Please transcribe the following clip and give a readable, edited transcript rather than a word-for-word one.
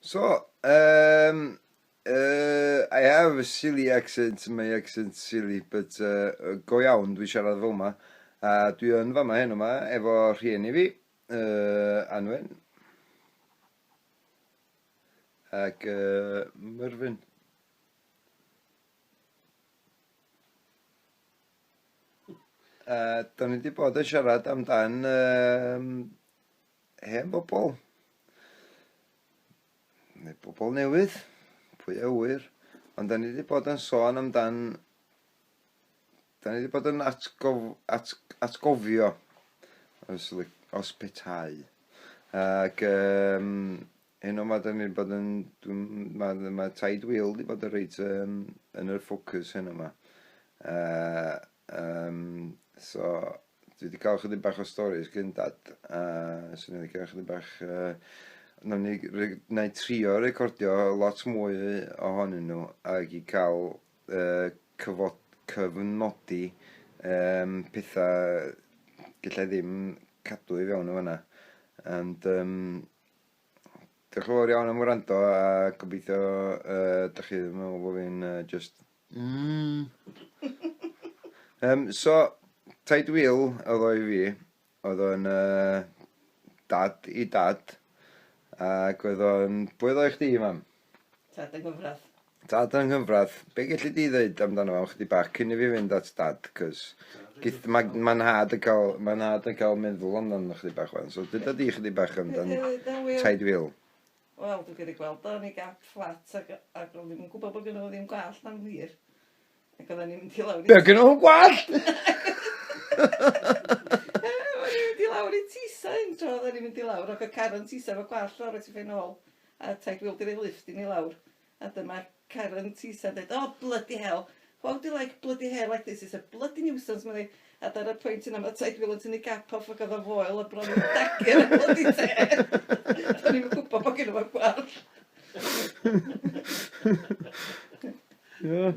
So, I have a silly accent, my accent's silly, but go iawn, dwi siarad fel yma. Dwi yn fama hyn yma efo rhieni fi, Anwen, ac Myrfyn. Da ni wedi bod yn siarad amdan hen bobl. Neu bobl newydd, pwy a wyr. Ond da ni wedi bod yn sôn amdan... Da ni wedi bod yn atgofio os petau. Ac hyn yma da ni wedi bod yn... Mae Taid Wheel wedi bod yn reit yn yr ffocws hyn yma. So, dwi wedi cael chydig bach o stories gyn dad. So, ni wedi cael chydig bach... Na i trio recordio lot mwy ohonyn nhw ac i cael cyfnodi pethau gallai ddim cadw i fewn o hynna. And diolch yn fawr iawn am wrando a gobeithio dach chi ddim yn meddwl bod fi'n just... So, Taid Wheel oedd o i fi, oedd o'n dad i dad. Ac oedd o'n... Pwy oedd o i chdi, mam? Tad yng Nghyfrath. Dad yng Nghyfrath. Be gallu di ddeud amdano fo chdi bach cyn i fi fynd at dad? Cos mae'n had yn cael meddwl amdano chdi bach wan. So dyda di chdi bach amdan Taid Wheel. Wel, dwi'n wedi gweld o'n i gap flat ac oedd ddim yn gwybod bod gynnu ddim gwallt am wir. Ac oedd ni'n mynd i lawr i... Be gynnu nhw'n gwallt? O'n i'n mynd i lawr i tisa un tro, oedd ni'n mynd i lawr, ac y Karen tisa fo gwallt lawr at i ffein ôl. A Taid Wheel di rei lift i ni lawr. A dyma Karen tisa dweud, oh, bloody hell. How do you like bloody hair like this? It's a bloody nuisance, mae ddi. A dar y pwynt yna, mae Taid Wheel yn tynnu gap off ac oedd o foel a bron yn dagur a bloody te. O'n i'n gwybod bod gen i fo'n gwallt. Ie.